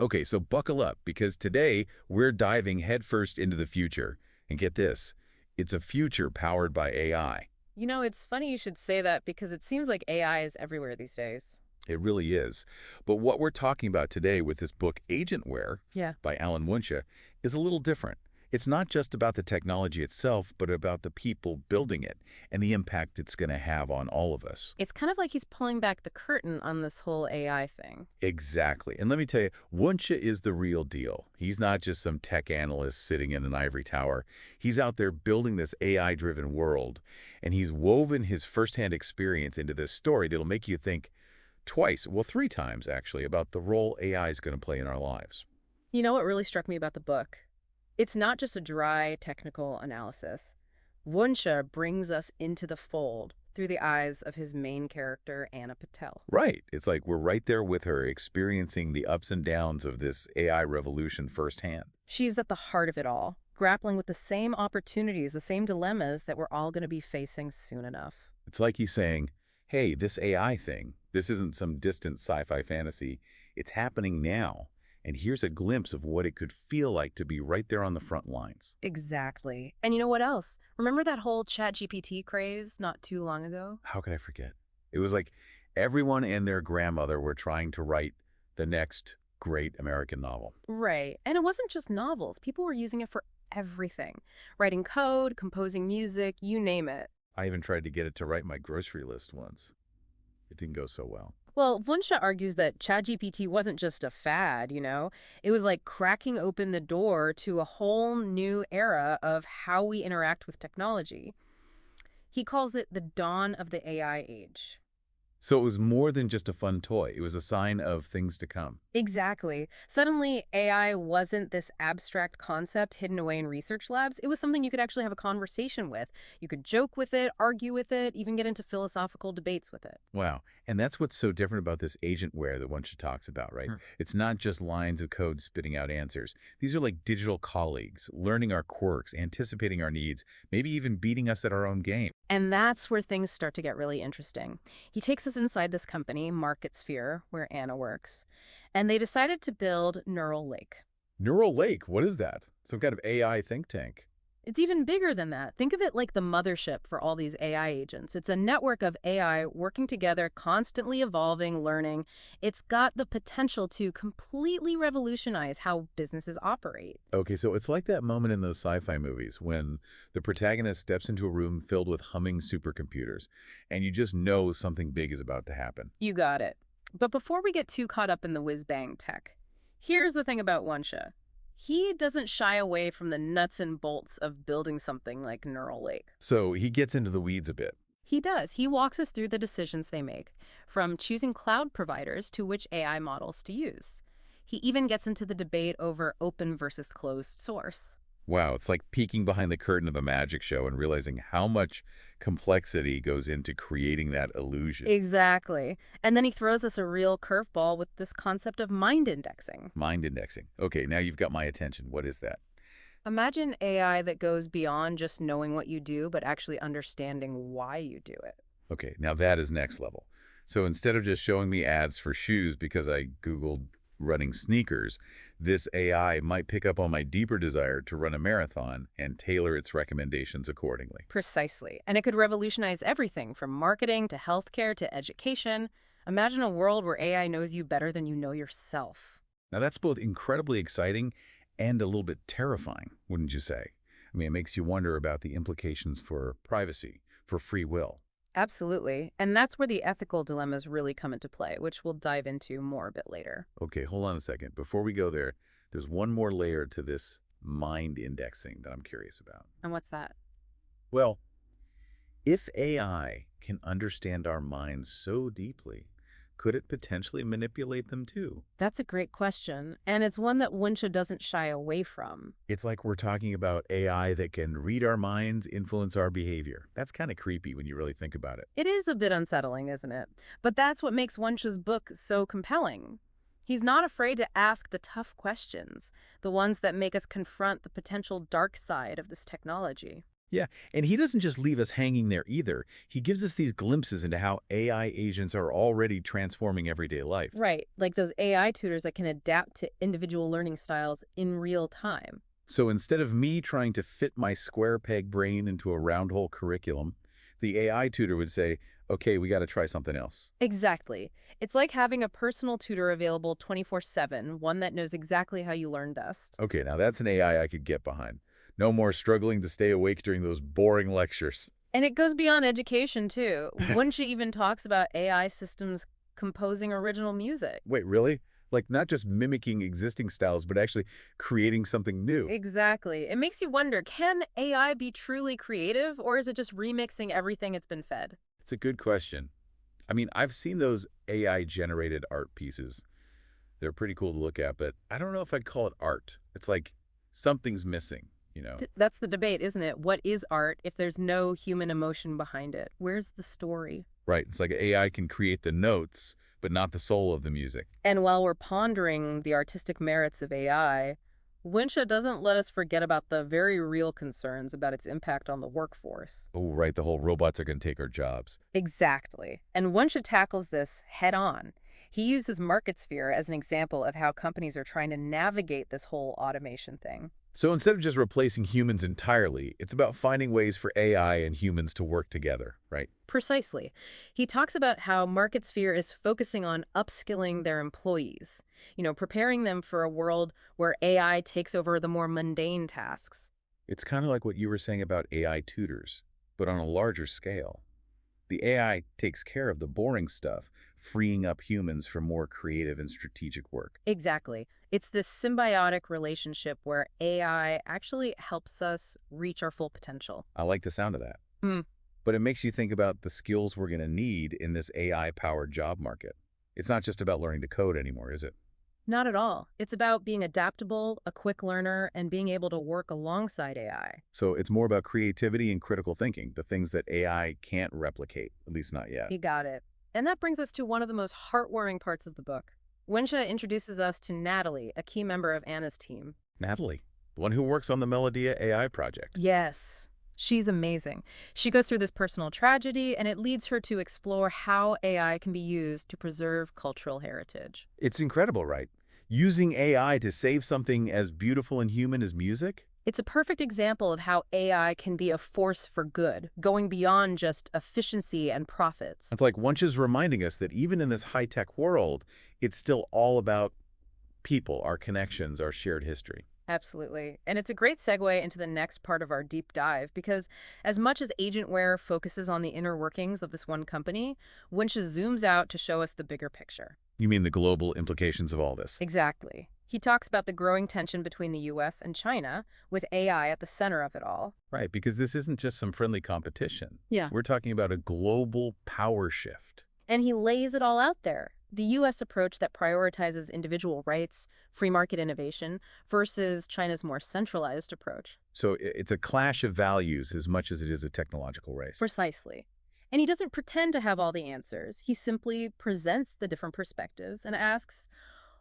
Okay, so buckle up because today we're diving headfirst into the future. And get this, it's a future powered by AI. You know, it's funny you should say that because it seems like AI is everywhere these days. It really is. But what we're talking about today with this book, Agentware, Yeah. by Alan Wunsche, is a little different. It's not just about the technology itself, but about the people building it and the impact it's going to have on all of us. It's kind of like he's pulling back the curtain on this whole AI thing. Exactly. And let me tell you, Wunsche is the real deal. He's not just some tech analyst sitting in an ivory tower. He's out there building this AI-driven world, and he's woven his firsthand experience into this story that'll make you think twice, well, three times actually, about the role AI is going to play in our lives. You know what really struck me about the book? It's not just a dry technical analysis. Wunsche brings us into the fold through the eyes of his main character, Anna Patel. Right. It's like we're right there with her, experiencing the ups and downs of this AI revolution firsthand. She's at the heart of it all, grappling with the same opportunities, the same dilemmas that we're all going to be facing soon enough. It's like he's saying, hey, this AI thing, this isn't some distant sci-fi fantasy. It's happening now. And here's a glimpse of what it could feel like to be right there on the front lines. Exactly. And you know what else? Remember that whole ChatGPT craze not too long ago? How could I forget? It was like everyone and their grandmother were trying to write the next great American novel. Right. And it wasn't just novels. People were using it for everything. Writing code, composing music, you name it. I even tried to get it to write my grocery list once. It didn't go so well. Well, Wunsche argues that ChatGPT wasn't just a fad, you know? It was like cracking open the door to a whole new era of how we interact with technology. He calls it the dawn of the AI age. So it was more than just a fun toy. It was a sign of things to come. Exactly. Suddenly, AI wasn't this abstract concept hidden away in research labs. It was something you could actually have a conversation with. You could joke with it, argue with it, even get into philosophical debates with it. Wow. And that's what's so different about this agentware that Wunsche talks about, right? It's not just lines of code spitting out answers. These are like digital colleagues, learning our quirks, anticipating our needs, maybe even beating us at our own game. And that's where things start to get really interesting. He takes us inside this company, Market Sphere, where Anna works, and they decided to build Neural Lake. Neural Lake, what is that? Some kind of AI think tank. It's even bigger than that. Think of it like the mothership for all these AI agents. It's a network of AI working together, constantly evolving, learning. It's got the potential to completely revolutionize how businesses operate. Okay, so it's like that moment in those sci-fi movies when the protagonist steps into a room filled with humming supercomputers, and you just know something big is about to happen. You got it. But before we get too caught up in the whiz-bang tech, here's the thing about Wunsche. He doesn't shy away from the nuts and bolts of building something like Neural Lake. So he gets into the weeds a bit. He does. He walks us through the decisions they make, from choosing cloud providers to which AI models to use. He even gets into the debate over open versus closed source. Wow, it's like peeking behind the curtain of a magic show and realizing how much complexity goes into creating that illusion. Exactly. And then he throws us a real curveball with this concept of mind indexing. Mind indexing. Okay, now you've got my attention. What is that? Imagine AI that goes beyond just knowing what you do, but actually understanding why you do it. Okay, now that is next level. So instead of just showing me ads for shoes because I Googled running sneakers, this AI might pick up on my deeper desire to run a marathon and tailor its recommendations accordingly. Precisely. And it could revolutionize everything from marketing to healthcare to education. Imagine a world where AI knows you better than you know yourself. Now that's both incredibly exciting and a little bit terrifying, wouldn't you say? I mean, it makes you wonder about the implications for privacy, for free will. Absolutely. And that's where the ethical dilemmas really come into play, which we'll dive into more a bit later. Okay, hold on a second. Before we go there, there's one more layer to this mind indexing that I'm curious about. And what's that? Well, if AI can understand our minds so deeply, could it potentially manipulate them too? That's a great question, and it's one that Wunsche doesn't shy away from. It's like we're talking about AI that can read our minds, influence our behavior. That's kind of creepy when you really think about it. It is a bit unsettling, isn't it? But that's what makes Wunsch's book so compelling. He's not afraid to ask the tough questions, the ones that make us confront the potential dark side of this technology. Yeah, and he doesn't just leave us hanging there either. He gives us these glimpses into how AI agents are already transforming everyday life. Right, like those AI tutors that can adapt to individual learning styles in real time. So instead of me trying to fit my square peg brain into a round hole curriculum, the AI tutor would say, okay, we got to try something else. Exactly. It's like having a personal tutor available 24/7, one that knows exactly how you learn best. Okay, now that's an AI I could get behind. No more struggling to stay awake during those boring lectures. And it goes beyond education, too. Wunsche even talks about AI systems composing original music. Wait, really? Like not just mimicking existing styles, but actually creating something new. Exactly. It makes you wonder, can AI be truly creative, or is it just remixing everything it's been fed? It's a good question. I mean, I've seen those AI-generated art pieces. They're pretty cool to look at, but I don't know if I'd call it art. It's like something's missing, you know? That's the debate, isn't it? What is art if there's no human emotion behind it? Where's the story? Right. It's like AI can create the notes, but not the soul of the music. And while we're pondering the artistic merits of AI, Wunsche doesn't let us forget about the very real concerns about its impact on the workforce. Oh, right. The whole robots are going to take our jobs. Exactly. And Wunsche tackles this head on. He uses MarketSphere as an example of how companies are trying to navigate this whole automation thing. So instead of just replacing humans entirely, it's about finding ways for AI and humans to work together, right? Precisely. He talks about how MarketSphere is focusing on upskilling their employees, preparing them for a world where AI takes over the more mundane tasks. It's kind of like what you were saying about AI tutors, but on a larger scale. The AI takes care of the boring stuff, freeing up humans for more creative and strategic work. Exactly. It's this symbiotic relationship where AI actually helps us reach our full potential. I like the sound of that. Hmm. But it makes you think about the skills we're going to need in this AI-powered job market. It's not just about learning to code anymore, is it? Not at all. It's about being adaptable, a quick learner, and being able to work alongside AI. So it's more about creativity and critical thinking, the things that AI can't replicate, at least not yet. You got it. And that brings us to one of the most heartwarming parts of the book. Wunsche introduces us to Natalie, a key member of Anna's team. Natalie, the one who works on the Melodia AI project. Yes, she's amazing. She goes through this personal tragedy, and it leads her to explore how AI can be used to preserve cultural heritage. It's incredible, right? Using AI to save something as beautiful and human as music? It's a perfect example of how AI can be a force for good, going beyond just efficiency and profits. It's like Wunsch's reminding us that even in this high-tech world, it's still all about people, our connections, our shared history. Absolutely. And it's a great segue into the next part of our deep dive because as much as Agentware focuses on the inner workings of this one company, Wunsche zooms out to show us the bigger picture. You mean the global implications of all this? Exactly. He talks about the growing tension between the US and China, with AI at the center of it all. Right, because this isn't just some friendly competition. Yeah. We're talking about a global power shift. And he lays it all out there. The U.S. approach that prioritizes individual rights, free market innovation, versus China's more centralized approach. So it's a clash of values as much as it is a technological race. Precisely. And he doesn't pretend to have all the answers. He simply presents the different perspectives and asks,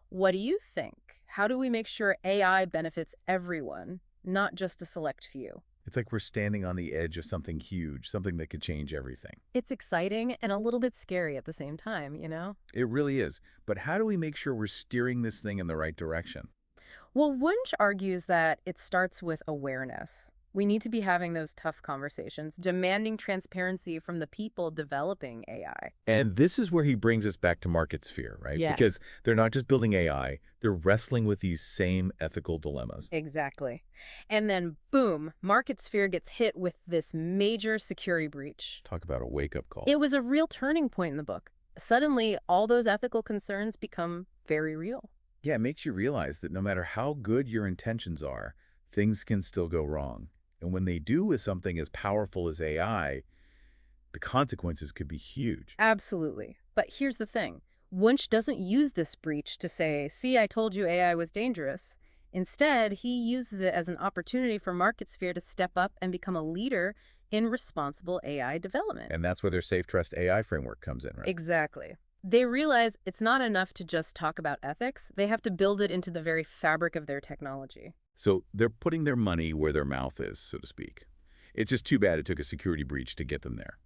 what do you think? How do we make sure AI benefits everyone, not just a select few? It's like we're standing on the edge of something huge, something that could change everything. It's exciting and a little bit scary at the same time, you know? It really is. But how do we make sure we're steering this thing in the right direction? Well, Wunsch argues that it starts with awareness. We need to be having those tough conversations, demanding transparency from the people developing AI. And this is where he brings us back to MarketSphere, right? Yes. Because they're not just building AI, they're wrestling with these same ethical dilemmas. Exactly. And then, boom, MarketSphere gets hit with this major security breach. Talk about a wake-up call. It was a real turning point in the book. Suddenly, all those ethical concerns become very real. Yeah, it makes you realize that no matter how good your intentions are, things can still go wrong. And when they do with something as powerful as AI, the consequences could be huge. Absolutely. But here's the thing. Wunsch doesn't use this breach to say, see, I told you AI was dangerous. Instead, he uses it as an opportunity for MarketSphere to step up and become a leader in responsible AI development. And that's where their Safe Trust AI framework comes in, right? Exactly. They realize it's not enough to just talk about ethics. They have to build it into the very fabric of their technology. So they're putting their money where their mouth is, so to speak. It's just too bad it took a security breach to get them there.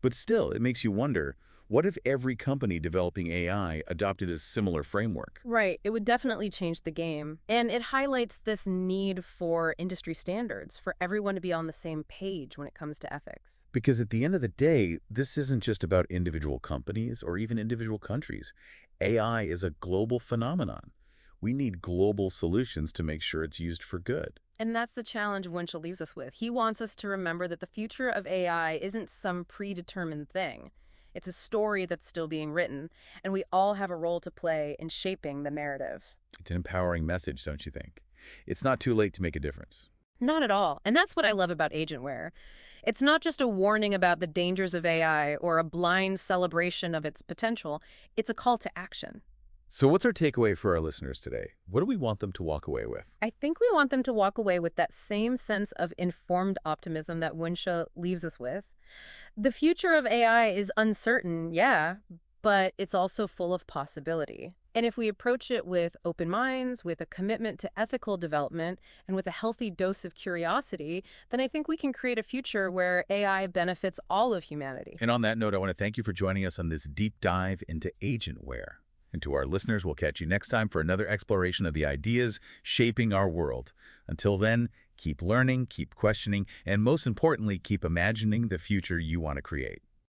But still, it makes you wonder, what if every company developing AI adopted a similar framework? Right. It would definitely change the game. And it highlights this need for industry standards, for everyone to be on the same page when it comes to ethics. Because at the end of the day, this isn't just about individual companies or even individual countries. AI is a global phenomenon. We need global solutions to make sure it's used for good. And that's the challenge Winchell leaves us with. He wants us to remember that the future of AI isn't some predetermined thing. It's a story that's still being written, and we all have a role to play in shaping the narrative. It's an empowering message, don't you think? It's not too late to make a difference. Not at all. And that's what I love about Agentware. It's not just a warning about the dangers of AI or a blind celebration of its potential. It's a call to action. So what's our takeaway for our listeners today? What do we want them to walk away with? I think we want them to walk away with that same sense of informed optimism that Wunsche leaves us with. The future of AI is uncertain, yeah, but it's also full of possibility. And if we approach it with open minds, with a commitment to ethical development, and with a healthy dose of curiosity, then I think we can create a future where AI benefits all of humanity. And on that note, I want to thank you for joining us on this deep dive into Agentware. And to our listeners, we'll catch you next time for another exploration of the ideas shaping our world. Until then, keep learning, keep questioning, and most importantly, keep imagining the future you want to create.